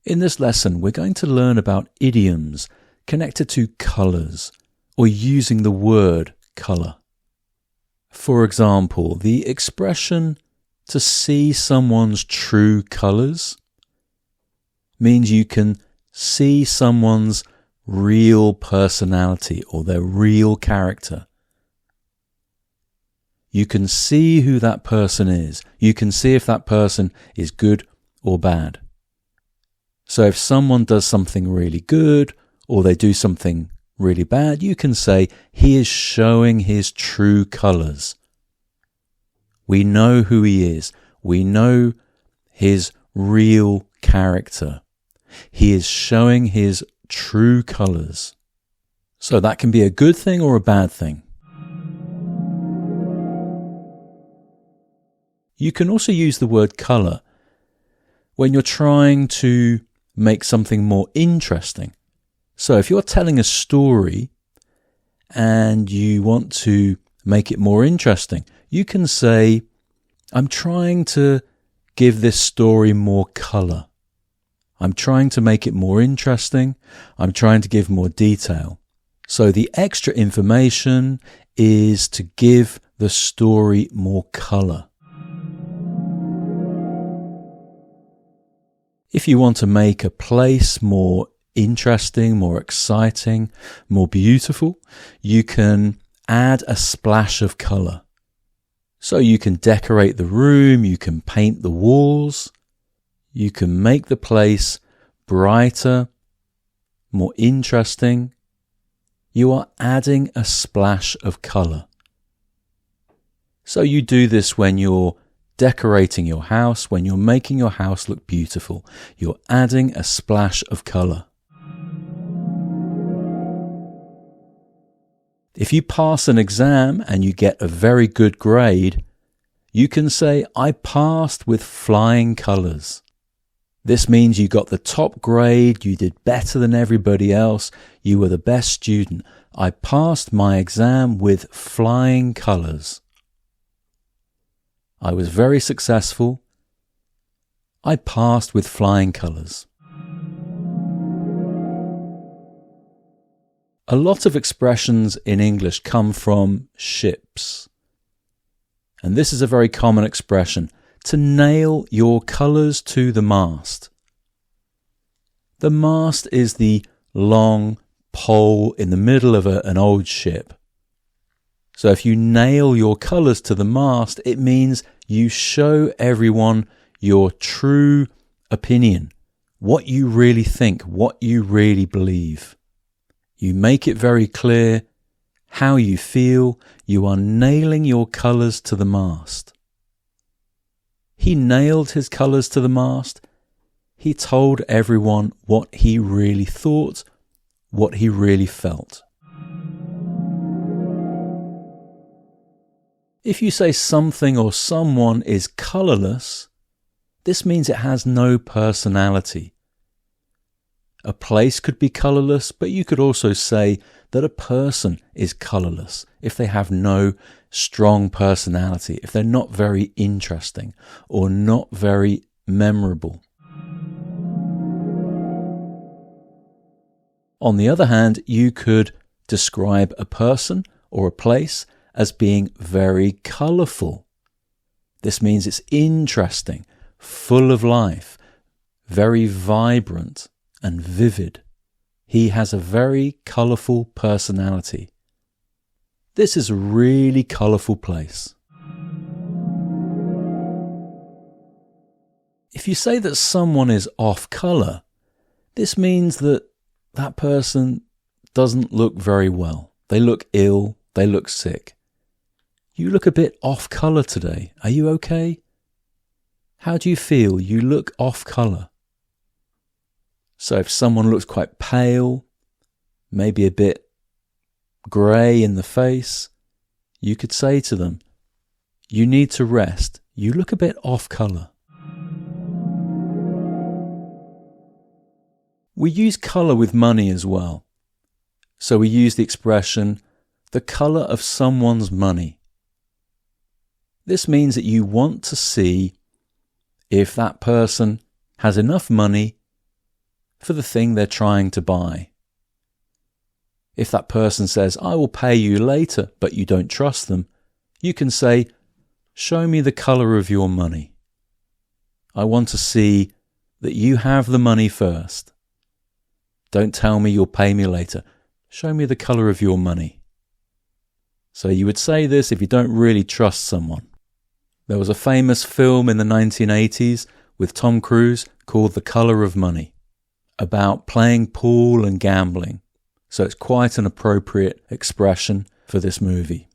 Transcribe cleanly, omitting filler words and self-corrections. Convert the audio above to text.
In this lesson, we're going to learn about idioms connected to colours or using the word colour. For example, the expression to see someone's true colours means you can see someone's real personality or their real character. You can see who that person is. You can see if that person is good or bad. So if someone does something really good or they do something really bad, you can say he is showing his true colours. We know who he is. We know his real character. He is showing his true colours. So that can be a good thing or a bad thing. You can also use the word colour when you're trying to make something more interesting. So if you're telling a story and you want to make it more interesting, you can say, I'm trying to give this story more colour. I'm trying to make it more interesting. I'm trying to give more detail. So the extra information is to give the story more colour. If you want to make a place more interesting, more exciting, more beautiful, you can add a splash of colour. So you can decorate the room, you can paint the walls, you can make the place brighter, more interesting. You are adding a splash of colour. So you do this when you're decorating your house, when you're making your house look beautiful. You're adding a splash of colour. If you pass an exam and you get a very good grade, you can say, I passed with flying colours. This means you got the top grade, you did better than everybody else, you were the best student. I passed my exam with flying colours. I was very successful. I passed with flying colours. A lot of expressions in English come from ships. And this is a very common expression, to nail your colours to the mast. The mast is the long pole in the middle of an old ship. So if you nail your colours to the mast, it means you show everyone your true opinion, what you really think, what you really believe. You make it very clear how you feel. You are nailing your colours to the mast. He nailed his colours to the mast. He told everyone what he really thought, what he really felt. If you say something or someone is colourless, this means it has no personality. A place could be colourless, but you could also say that a person is colourless if they have no strong personality, if they're not very interesting or not very memorable. On the other hand, you could describe a person or a place as being very colourful. This means it's interesting, full of life, very vibrant and vivid. He has a very colourful personality. This is a really colourful place. If you say that someone is off colour, this means that that person doesn't look very well. They look ill, they look sick. You look a bit off colour today. Are you okay? How do you feel? You look off colour. So if someone looks quite pale, maybe a bit grey in the face, you could say to them, you need to rest. You look a bit off colour. We use colour with money as well. So we use the expression, the colour of someone's money. This means that you want to see if that person has enough money for the thing they're trying to buy. If that person says, I will pay you later, but you don't trust them, you can say, show me the colour of your money. I want to see that you have the money first. Don't tell me you'll pay me later. Show me the colour of your money. So you would say this if you don't really trust someone. There was a famous film in the 1980s with Tom Cruise called The Colour of Money, about playing pool and gambling. So it's quite an appropriate expression for this movie.